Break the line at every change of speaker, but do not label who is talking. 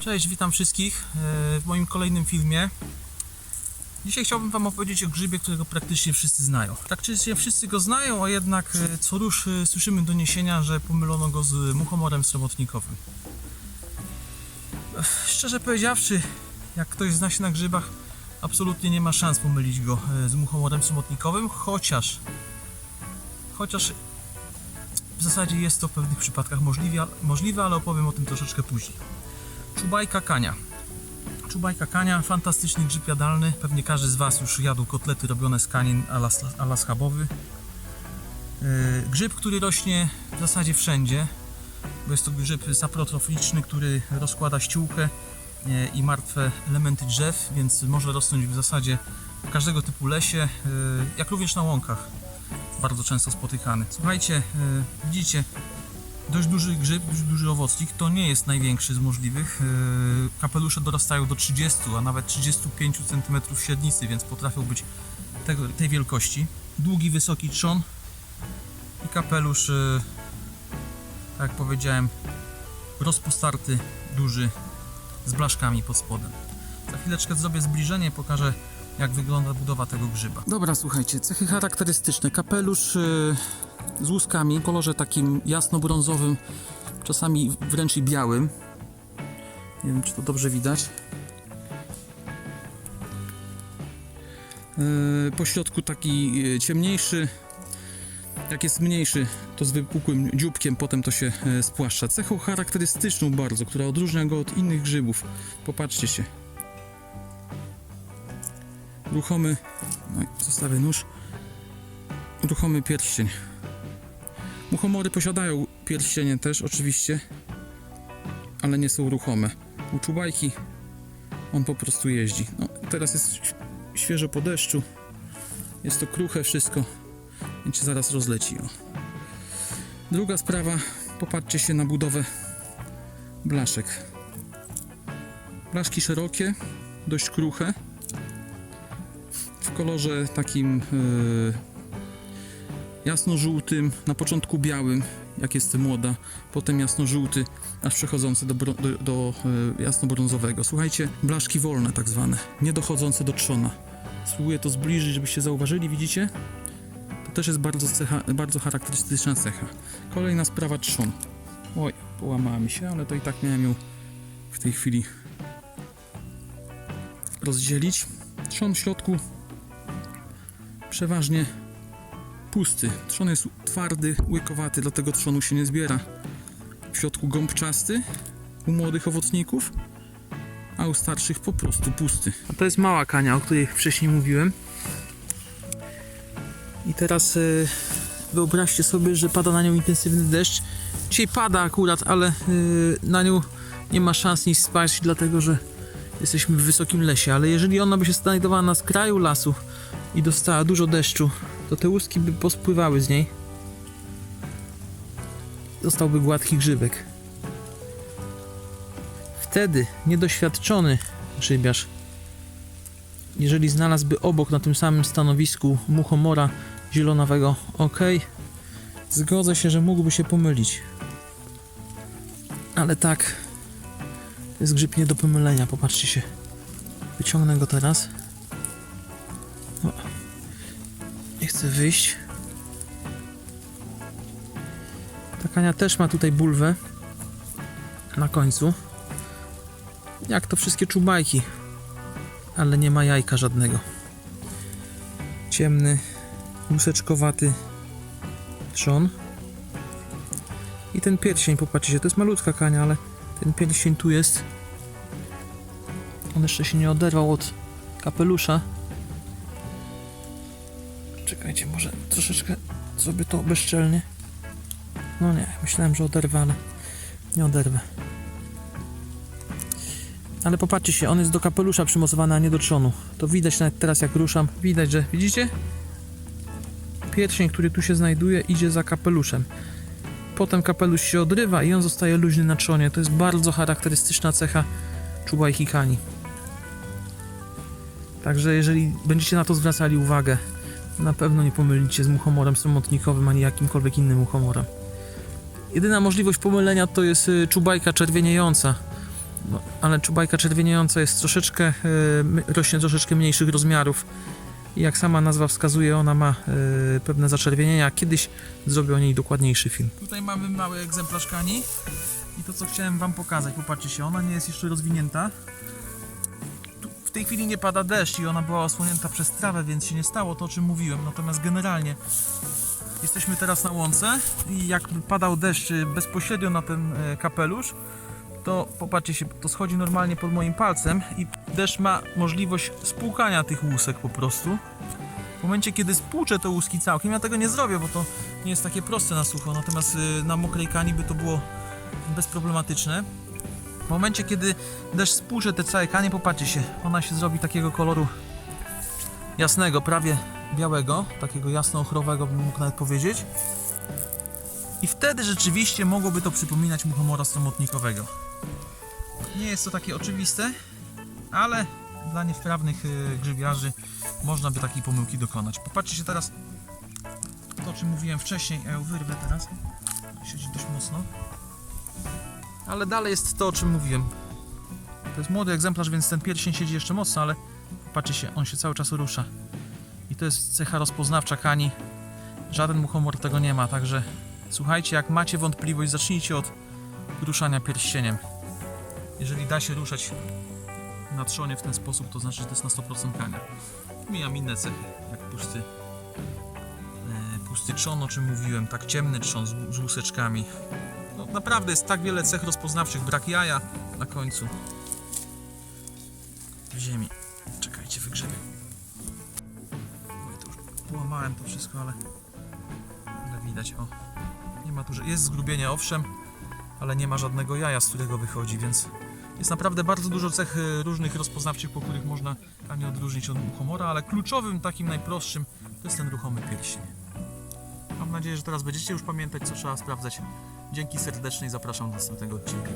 Cześć, witam wszystkich w moim kolejnym filmie. Dzisiaj chciałbym Wam opowiedzieć o grzybie, którego praktycznie wszyscy znają. Praktycznie wszyscy go znają, a jednak co rusz słyszymy doniesienia, że pomylono go z muchomorem sromotnikowym. Szczerze powiedziawszy, jak ktoś zna się na grzybach, absolutnie nie ma szans pomylić go z muchomorem sromotnikowym, chociaż w zasadzie jest to w pewnych przypadkach możliwe, ale opowiem o tym troszeczkę później. Czubajka kania. Czubajka kania, fantastyczny grzyb jadalny. Pewnie każdy z Was już jadł kotlety robione z kanin a la schabowy. Grzyb, który rośnie w zasadzie wszędzie, bo jest to grzyb saprotroficzny, który rozkłada ściółkę i martwe elementy drzew, więc może rosnąć w zasadzie w każdego typu lesie, jak również na łąkach. Bardzo często spotykany. Słuchajcie, widzicie, dość duży grzyb, dość duży owocnik, to nie jest największy z możliwych. Kapelusze dorastają do 30, a nawet 35 cm średnicy, więc potrafią być tej wielkości. Długi, wysoki trzon i kapelusz, tak jak powiedziałem, rozpostarty, duży, z blaszkami pod spodem. Za chwileczkę zrobię zbliżenie, pokażę, jak wygląda budowa tego grzyba. Dobra, słuchajcie, cechy charakterystyczne. Kapelusz z łuskami w kolorze takim jasno-brązowym, czasami wręcz i białym. Nie wiem, czy to dobrze widać. Po środku taki ciemniejszy. Jak jest mniejszy, to z wypukłym dzióbkiem, potem to się spłaszcza. Cechą charakterystyczną bardzo, która odróżnia go od innych grzybów. Popatrzcie się. Ruchomy, no zostawię nóż, ruchomy pierścień. Muchomory posiadają pierścienie też oczywiście, ale nie są ruchome. U czubajki on po prostu jeździ. No, teraz jest świeżo po deszczu, jest to kruche wszystko, więc się zaraz rozleci. O. Druga sprawa, popatrzcie się na budowę blaszek. Blaszki szerokie, dość kruche, w kolorze takim jasno-żółtym, na początku białym, jak jest młoda, potem jasno-żółty, aż przechodzący do jasno-brązowego. Słuchajcie, blaszki wolne tak zwane, nie dochodzące do trzona. Spróbuję to zbliżyć, żebyście zauważyli, widzicie? To też jest bardzo charakterystyczna cecha. Kolejna sprawa, trzon. Oj, połamała mi się, ale to i tak miałem ją w tej chwili rozdzielić. Trzon w środku przeważnie pusty. Trzon jest twardy, łykowaty, dlatego trzonu się nie zbiera. W środku gąbczasty u młodych owocników, a u starszych po prostu pusty. A to jest mała kania, o której wcześniej mówiłem. I teraz wyobraźcie sobie, że pada na nią intensywny deszcz. Dzisiaj pada akurat, ale na nią nie ma szans nic spaść, dlatego że jesteśmy w wysokim lesie. Ale jeżeli ona by się znajdowała na skraju lasu i dostała dużo deszczu, to te łuski by pospływały z niej. Zostałby gładki grzybek. Wtedy niedoświadczony grzybiarz, jeżeli znalazłby obok na tym samym stanowisku muchomora zielonawego, zgodzę się, że mógłby się pomylić. Ale tak, to jest grzyb nie do pomylenia, popatrzcie się. Wyciągnę go teraz. O. Nie chcę wyjść. Ta kania też ma tutaj bulwę na końcu, jak to wszystkie czubajki, ale nie ma jajka żadnego. Ciemny, łuseczkowaty trzon. I ten pierścień, popatrzcie, to jest malutka kania, ale ten pierścień tu jest. On jeszcze się nie oderwał od kapelusza. Czekajcie, może troszeczkę zrobię to bezczelnie. No nie, myślałem, że oderwę, ale nie oderwę. Ale popatrzcie się, on jest do kapelusza przymocowany, a nie do trzonu. To widać nawet teraz, jak ruszam. Widać, że, widzicie? Pierścień, który tu się znajduje, idzie za kapeluszem. Potem kapelusz się odrywa i on zostaje luźny na trzonie. To jest bardzo charakterystyczna cecha czubajki kani. Także jeżeli będziecie na to zwracali uwagę, na pewno nie pomylicie z muchomorem sromotnikowym ani jakimkolwiek innym muchomorem. Jedyna możliwość pomylenia to jest czubajka czerwieniejąca. No, ale czubajka czerwieniejąca jest troszeczkę, rośnie troszeczkę mniejszych rozmiarów. I jak sama nazwa wskazuje, ona ma pewne zaczerwienienia. Kiedyś zrobię o niej dokładniejszy film. Tutaj mamy mały egzemplarz kani. I to, co chciałem wam pokazać, popatrzcie się, ona nie jest jeszcze rozwinięta. W tej chwili nie pada deszcz i ona była osłonięta przez trawę, więc się nie stało to, o czym mówiłem. Natomiast generalnie jesteśmy teraz na łące i jak padał deszcz bezpośrednio na ten kapelusz, to popatrzcie się, to schodzi normalnie pod moim palcem i deszcz ma możliwość spłukania tych łusek po prostu. W momencie, kiedy spłuczę te łuski całkiem, ja tego nie zrobię, bo to nie jest takie proste na sucho, natomiast na mokrej kani by to było bezproblematyczne. W momencie, kiedy deszcz spłucze te całe kanie, popatrzcie się, ona się zrobi takiego koloru jasnego, prawie białego, takiego jasno-ochrowego bym mógł nawet powiedzieć. I wtedy rzeczywiście mogłoby to przypominać muchomora stromotnikowego. Nie jest to takie oczywiste, ale dla niewprawnych grzybiarzy można by takiej pomyłki dokonać. Popatrzcie się teraz, to o czym mówiłem wcześniej, ja ją wyrwę teraz, siedzi dość mocno. Ale dalej jest to, o czym mówiłem. To jest młody egzemplarz, więc ten pierścień siedzi jeszcze mocno, ale patrzcie się, on się cały czas rusza. I to jest cecha rozpoznawcza kani. Żaden muchomor tego nie ma, także słuchajcie, jak macie wątpliwość, zacznijcie od ruszania pierścieniem. Jeżeli da się ruszać na trzonie w ten sposób, to znaczy, że to jest na 100% kania. Mijam inne cechy, jak pusty trzon, o czym mówiłem, tak ciemny trzon z łuseczkami. No, naprawdę jest tak wiele cech rozpoznawczych, brak jaja na końcu w ziemi. Czekajcie, wygrzebię. Oj, to już połamałem to wszystko, ale widać, o. Nie ma tu, że jest zgrubienie, owszem, ale nie ma żadnego jaja, z którego wychodzi, więc jest naprawdę bardzo dużo cech różnych rozpoznawczych, po których można kanię odróżnić od muchomora, ale kluczowym, takim najprostszym, to jest ten ruchomy pierścień. Mam nadzieję, że teraz będziecie już pamiętać, co trzeba sprawdzać. Dzięki serdeczne i zapraszam do następnego odcinka.